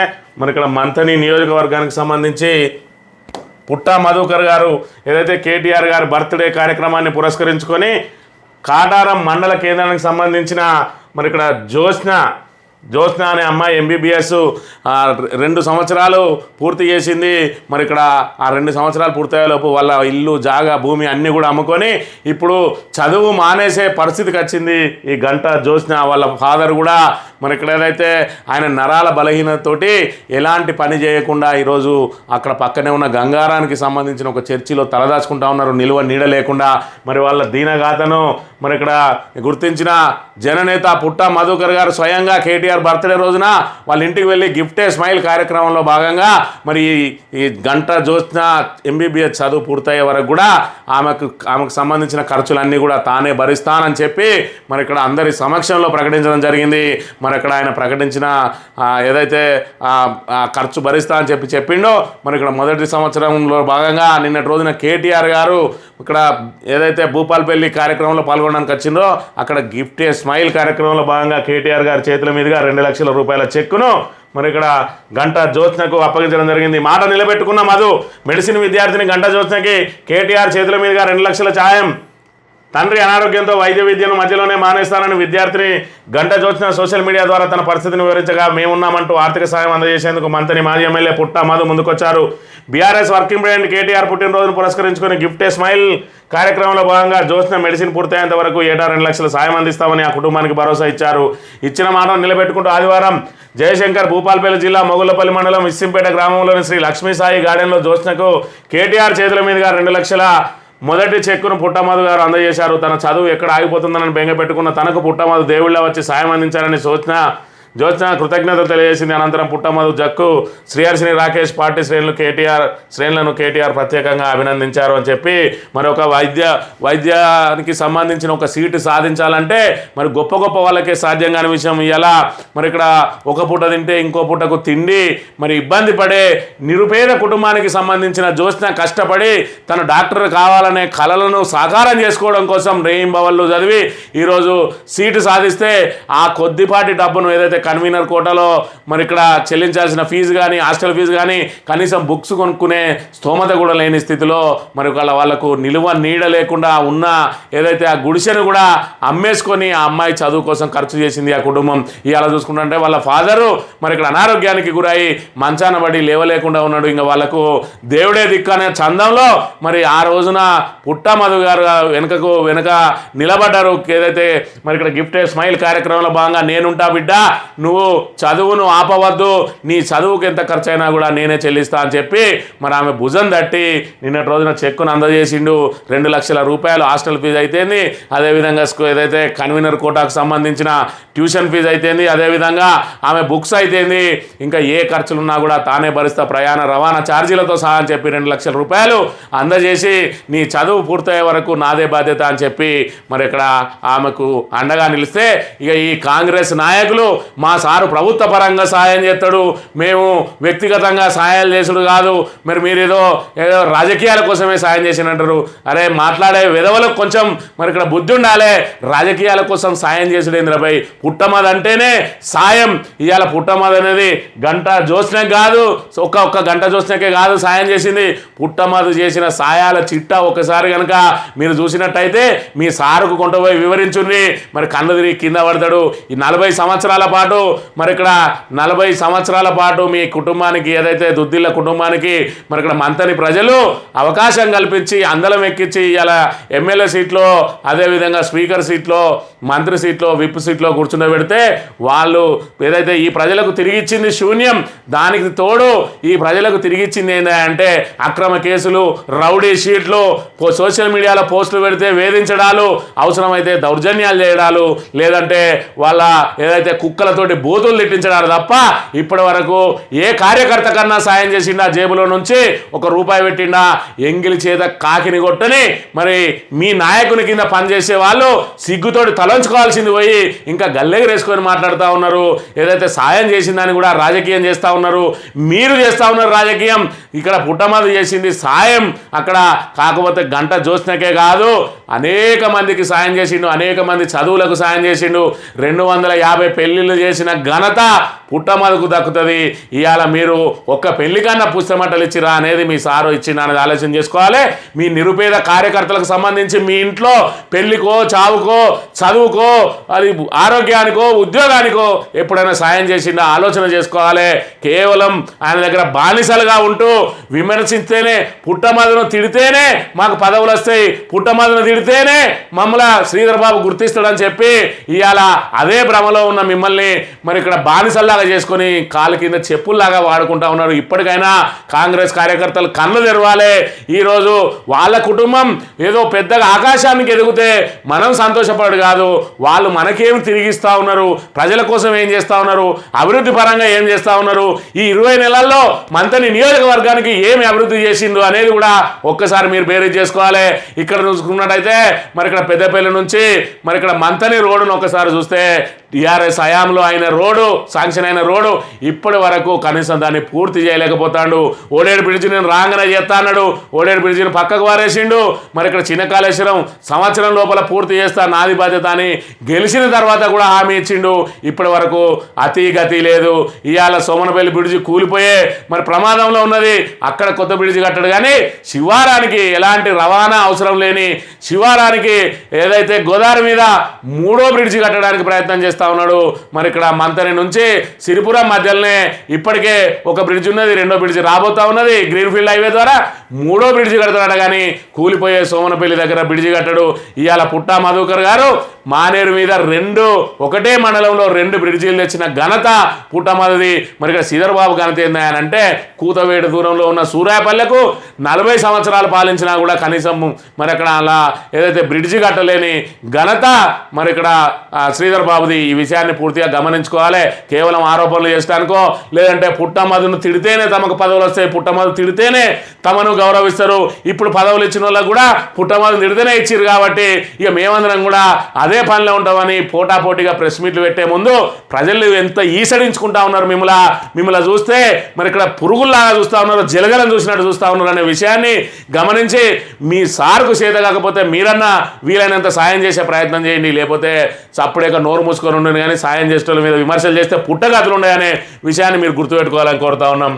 మన ఇక్కడ మంథని నియోజకవర్గానికి సంబంధించి పుట్టా మధుకర్ గారు ఏదైతే కేటీఆర్ గారి బర్త్డే కార్యక్రమాన్ని పురస్కరించుకొని కాటారం మండల కేంద్రానికి సంబంధించిన మరి ఇక్కడ జ్యోత్స్న అనే అమ్మాయి ఎంబీబీఎస్ 2 సంవత్సరాలు పూర్తి చేసింది. మరి ఇక్కడ ఆ 2 సంవత్సరాలు పూర్తయ్యేలోపు వాళ్ళ ఇల్లు జాగా భూమి అన్నీ కూడా అమ్ముకొని ఇప్పుడు చదువు మానేసే పరిస్థితికి వచ్చింది ఈ గంట జ్యోత్స్న. వాళ్ళ ఫాదర్ కూడా మరి ఇక్కడ ఏదైతే ఆయన నరాల బలహీనతతోటి ఎలాంటి పని చేయకుండా ఈరోజు అక్కడ పక్కనే ఉన్న గంగారానికి సంబంధించిన ఒక చర్చిలో తలదాచుకుంటా ఉన్నారు, నిలువ నీడ లేకుండా. మరి వాళ్ళ దీనగాథను మరి ఇక్కడ గుర్తించిన జననేత పుట్టా మధుకర్ గారు స్వయంగా కేటీఆర్ బర్త్డే రోజున వాళ్ళ ఇంటికి వెళ్ళి గిఫ్ట్ ఏ స్మైల్ కార్యక్రమంలో భాగంగా మరి ఈ గంట జ్యోత్స్న ఎంబీబీఎస్ చదువు పూర్తయ్యే వరకు కూడా ఆమెకు సంబంధించిన ఖర్చులన్నీ కూడా తానే భరిస్తానని చెప్పి మరి ఇక్కడ అందరి సమక్షంలో ప్రకటించడం జరిగింది. మరి అక్కడ ఆయన ప్రకటించిన ఏదైతే ఖర్చు భరిస్తా అని చెప్పిండో మరి ఇక్కడ మొదటి సంవత్సరంలో భాగంగా నిన్నటి రోజున కేటీఆర్ గారు ఇక్కడ ఏదైతే భూపాలపల్లి కార్యక్రమంలో పాల్గొనడానికి వచ్చిందో అక్కడ గిఫ్ట్ ఏ స్మైల్ కార్యక్రమంలో భాగంగా కేటీఆర్ గారి చేతుల మీదుగా 2 లక్షల రూపాయల చెక్కును మరి ఇక్కడ గంట జ్యోత్స్నకు అప్పగించడం జరిగింది. మాట నిలబెట్టుకున్న మధు మెడిసిన్ విద్యార్థిని గంట జ్యోత్స్నకి కేటీఆర్ చేతుల మీదుగా 2 లక్షల సాయం. తండ్రి అనారోగ్యంతో వైద్య విద్యను మధ్యలోనే మానేస్తానని విద్యార్థిని గంట జ్యోత్స్న సోషల్ మీడియా ద్వారా తన పరిస్థితిని వివరించగా మేమున్నామంటూ ఆర్థిక సాయం అందజేసేందుకు మంత్రి మాజీ ఎమ్మెల్యే పుట్టా మధు ముందుకొచ్చారు. బీఆర్ఎస్ వర్కింగ్ ప్రెసిడెంట్ కేటీఆర్ పుట్టినరోజును పురస్కరించుకుని గిఫ్ట్ ఏ స్మైల్ కార్యక్రమంలో భాగంగా జ్యోత్స్న మెడిసిన్ పూర్తయ్యేంత వరకు ఏటా 2 లక్షల సాయం అందిస్తామని ఆ కుటుంబానికి భరోసా ఇచ్చారు. ఇచ్చిన మాటను నిలబెట్టుకుంటూ ఆదివారం జయశంకర్ భూపాలపల్లి జిల్లా మొగుళ్లపల్లి మండలం ఇస్సింపేట గ్రామంలోని శ్రీ లక్ష్మీ సాయి గార్డెన్లో జ్యోత్స్నకు కేటీఆర్ చేతుల మీదుగా 2 లక్షల మొదటి చెక్కును పుట్టమధు గారు అందజేశారు. తన చదువు ఎక్కడ ఆగిపోతుందని బెంగ పెట్టుకున్న తనకు పుట్టమధు దేవుళ్ళ వచ్చి సాయం అందించారని జ్యోత్స్న కృతజ్ఞతలు తెలియజేసింది. అనంతరం పుట్టమధు జక్కు శ్రీహర్షిని రాకేష్ పార్టీ శ్రేణులను కేటీఆర్ ప్రత్యేకంగా అభినందించారు అని చెప్పి మరి ఒక వైద్యానికి సంబంధించిన ఒక సీటు సాధించాలంటే మరి గొప్ప వాళ్ళకే సాధ్యం కాని విషయం. ఇలా మరి ఇక్కడ ఒక పూట తింటే ఇంకో పూటకు తిండి మరి ఇబ్బంది పడే నిరుపేద కుటుంబానికి సంబంధించిన జ్యోత్స్న కష్టపడి తన డాక్టర్ కావాలనే కలలను సాకారం చేసుకోవడం కోసం రేయింబవళ్ళు చదివి ఈరోజు సీటు సాధిస్తే ఆ కొద్దిపాటి డబ్బును ఏదైతే కన్వీనర్ కోటాలో మరి ఇక్కడ చెల్లించాల్సిన ఫీజు కానీ హాస్టల్ ఫీజు కానీ కనీసం బుక్స్ కొనుక్కునే స్తోమత కూడా లేని స్థితిలో మరి వాళ్ళకు నిలువ నీడ లేకుండా ఉన్న ఏదైతే ఆ గుడిసెను కూడా అమ్మేసుకొని ఆ అమ్మాయి చదువు కోసం ఖర్చు చేసింది ఆ కుటుంబం. ఇవాళ చూసుకుంటుంటే వాళ్ళ ఫాదరు మరి ఇక్కడ అనారోగ్యానికి గురై మంచాన పడి లేవలేకుండా ఉన్నాడు. ఇంకా వాళ్ళకు దేవుడే దిక్కు అనే చందంలో మరి ఆ రోజున పుట్టా మధు గారు వెనక నిలబడ్డారు. ఏదైతే మరి ఇక్కడ గిఫ్ట్ ఏ స్మైల్ కార్యక్రమంలో భాగంగా నేనుంటా బిడ్డ, నువ్వు చదువును ఆపవద్దు, నీ చదువుకి ఎంత ఖర్చు అయినా కూడా నేనే చెల్లిస్తా అని చెప్పి మరి ఆమె భుజం తట్టి నిన్నటి రోజున చెక్కును అందజేసిండు. 2 లక్షల రూపాయలు హాస్టల్ ఫీజు అయితేంది, అదేవిధంగా ఏదైతే కన్వీనర్ కోటాకు సంబంధించిన ట్యూషన్ ఫీజు అయితేంది, అదేవిధంగా ఆమె బుక్స్ అయితేంది, ఇంకా ఏ ఖర్చులున్నా కూడా తానే భరిస్తా, ప్రయాణ రవాణా ఛార్జీలతో సహా అని చెప్పి 2 లక్షల రూపాయలు అందజేసి నీ చదువు పూర్తయ్యే వరకు నాదే బాధ్యత అని చెప్పి మరి ఇక్కడ ఆమెకు అండగా నిలిస్తే ఇక ఈ కాంగ్రెస్ నాయకులు మా సారు ప్రభుత్వ పరంగా సాయం చేస్తాడు, మేము వ్యక్తిగతంగా సాయాలు చేసుడు కాదు, మీరు ఏదో రాజకీయాల కోసమే సాయం చేసినట్టారు. అరే మాట్లాడే విధవలకు కొంచెం మరి ఇక్కడ బుద్ధి ఉండాలి. రాజకీయాల కోసం సాయం చేసుడు ఏంద్రబాయ్? పుట్టమధు అంటేనే సాయం. ఇవాళ పుట్టమధు అనేది గంట జ్యోత్స్నకే కాదు, ఒక్క గంట జ్యోత్స్నకే కాదు సాయం చేసింది. పుట్టమధు చేసిన సాయాల చిట్టా ఒకసారి కనుక మీరు చూసినట్టయితే మీ సారుకు కొంటపోయి వివరించుండి మరి కన్ను తిరిగి కింద పడతాడు. ఈ 40 సంవత్సరాల పాటు మరి ఇక్కడ 40 సంవత్సరాల పాటు మీ కుటుంబానికి ఏదైతే దుద్దిళ్ళ కుటుంబానికి మరి ఇక్కడ మంతని ప్రజలు అవకాశం కల్పించి అందలం ఎక్కించి ఇలా ఎమ్మెల్యే సీట్లో, అదేవిధంగా స్పీకర్ సీట్లో, మంత్రి సీట్లో, విప్ సీట్లో కూర్చుండబెడితే వాళ్ళు ఏదైతే ఈ ప్రజలకు తిరిగిచ్చింది శూన్యం. దానికి తోడు ఈ ప్రజలకు తిరిగిచ్చింది ఏంటంటే అక్రమ కేసులు, రౌడీ షీట్లు, సోషల్ మీడియాలో పోస్టులు పెడితే వేధించడాలు, అవసరమైతే దౌర్జన్యాలు చేయడాలు, లేదంటే వాళ్ళ ఏదైతే కుక్కలతోటి బూతులు తిట్టించడాలు తప్ప ఇప్పటి వరకు ఏ కార్యకర్త కన్నా సాయం చేసిండా, జేబులో నుంచి ₹1 పెట్టిండా? ఎంగిలి చేత కాకిని కొట్టని మరి మీ నాయకుని కింద పనిచేసే వాళ్ళు సిగ్గుతోటి తలంచుకోవాల్సింది పోయి ఇంకా గల్లెగరేసుకొని మాట్లాడుతూ ఉన్నారు. ఏదైతే సాయం చేసిందని కూడా రాజకీయం చేస్తూ ఉన్నారు. మీరు చేస్తూ ఉన్నారు రాజకీయం. ఇక్కడ పుట్టమధు చేసింది సాయం అక్కడ. కాకపోతే గంట జ్యోత్స్నకే కాదు, అనేక మందికి సాయం చేసిండు, అనేక మంది చదువులకు సాయం చేసిండు, 250 పెళ్లిళ్ళు చేసి చేసిన ఘనత పుట్టమధుకు దక్కుతుంది. ఇవాళ మీరు ఒక్క పెళ్లికన్నా పుస్తమట్టలు ఇచ్చిరా అనేది మీ సారు ఇచ్చిన అనేది ఆలోచన చేసుకోవాలి. మీ నిరుపేద కార్యకర్తలకు సంబంధించి మీ ఇంట్లో పెళ్లికో చావుకో చదువుకో అది ఆరోగ్యానికో ఉద్యోగానికో ఎప్పుడైనా సాయం చేసిందా ఆలోచన చేసుకోవాలి. కేవలం ఆయన దగ్గర బానిసలుగా ఉంటూ విమర్శిస్తేనే పుట్టమధును తిడితేనే మాకు పదవులు వస్తాయి, పుట్టమధును తిడితేనే మమ్మల్ని శ్రీధర్ బాబు గుర్తిస్తాడని చెప్పి ఇవాళ అదే భ్రమలో ఉన్న మిమ్మల్ని మరి ఇక్కడ బానిసల్లాగా చేసుకొని కాళ్ళ కింద చెప్పుల్లాగా వాడుకుంటా ఉన్నారు. ఇప్పటికైనా కాంగ్రెస్ కార్యకర్తలు కళ్ళు తెరవాలి. ఈరోజు వాళ్ళ కుటుంబం ఏదో పెద్దగా ఆకాశానికి ఎదిగితే మనం సంతోషపడు కాదు, వాళ్ళు మనకేం తిరిగిస్తూ ఉన్నారు, ప్రజల కోసం ఏం చేస్తూ ఉన్నారు, అభివృద్ధి పరంగా ఏం చేస్తూ ఉన్నారు, ఈ 20 నెలల్లో మంతని నియోజకవర్గానికి ఏమి అభివృద్ధి చేసిండు అనేది కూడా ఒక్కసారి మీరు బేరీజ్ చేసుకోవాలి. ఇక్కడ చూసుకున్నట్టయితే మరి ఇక్కడ పెద్దపల్లి నుంచి మరి ఇక్కడ మంతని రోడ్డును ఒకసారి చూస్తే టీఆర్ఎస్ హయాంలో అయిన రోడ్డు శాంక్షన్ అయిన రోడ్డు ఇప్పటి వరకు కనీసం దాన్ని పూర్తి చేయలేకపోతాడు. ఓడేడు బ్రిడ్జి నేను రాగానే చేస్తా అన్నాడు, ఓడేడు బ్రిడ్జిని పక్కకు వారేసిండు. మరి ఇక్కడ చిన్న కాళేశ్వరం సంవత్సరం లోపల పూర్తి చేస్తా నాది బాధ్యత అని గెలిచిన తర్వాత కూడా హామీ ఇచ్చిండు. ఇప్పటి వరకు అతి గతి లేదు. ఇవాళ సోమనపల్లి బ్రిడ్జి కూలిపోయే మరి ప్రమాదంలో ఉన్నది, అక్కడ కొత్త బ్రిడ్జి కట్టడు. కానీ శివారానికి ఎలాంటి రవాణా అవసరం లేని శివారానికి ఏదైతే గోదావరి మీద 3వ బ్రిడ్జి కట్టడానికి ప్రయత్నం చేస్తా ఉన్నాడు. మరి ఇక్కడ మంతని నుంచి సిరిపురం మధ్యలోనే ఇప్పటికే ఒక బ్రిడ్జ్ ఉన్నది, 2వ బ్రిడ్జి రాబోతా ఉన్నది. గ్రీన్ఫీల్డ్ హైవే ద్వారా 3వ బ్రిడ్జి కడతాడు. కానీ కూలిపోయే సోమనపల్లి దగ్గర బ్రిడ్జి కట్టడు. ఇవాళ పుట్టా మధుకర్ గారు మానేరు మీద ఒకటే మండలంలో 2 బ్రిడ్జీలు తెచ్చిన ఘనత పుట్టమధుది. మరి ఇక్కడ శ్రీధర్ బాబు ఘనత ఏందంటే కూతవేడు దూరంలో ఉన్న సూర్యాపల్లెకు 40 సంవత్సరాలు పాలించినా కూడా కనీసం మరి అక్కడ అలా ఏదైతే బ్రిడ్జి కట్టలేని ఘనత మరి ఇక్కడ శ్రీధర్ బాబుది. ఈ విషయాన్ని పూర్తిగా గమనించుకోవాలి. కేవలం ఆరోపణలు చేయడానికో లేదంటే పుట్టమధును తిడితేనే తమకు పదవులు వస్తాయి, పుట్టమధు తిడితేనే తమను గౌరవిస్తారు, ఇప్పుడు పదవులు ఇచ్చిన వాళ్ళకు కూడా పుట్టమధును తిడితేనే ఇచ్చారు కాబట్టి ఇక మేమందరం కూడా అదే పనిలో ఉంటామని పోటాపోటీగా ప్రెస్ మీట్లు పెట్టే ముందు ప్రజలు ఎంత ఈసడించుకుంటా ఉన్నారు. మిమ్మల్ని చూస్తే మరి ఇక్కడ పురుగుల్లాగా చూస్తూ ఉన్నారు, జలగలను చూసినట్టు చూస్తూ ఉన్నారు అనే విషయాన్ని గమనించి మీ సార్కు చేత కాకపోతే మీరన్నా వీలైనంత సాయం చేసే ప్రయత్నం చేయండి. లేకపోతే చప్పుడేక నోరు మూసుకొని ఉండను కానీ సాయం చేసే వాళ్ళ మీద విమర్శలు చేస్తే పుట్టగతులు ఉన్నాయనే విషయాన్ని మీరు గుర్తుపెట్టుకోవాలని కోరుతా ఉన్నాం.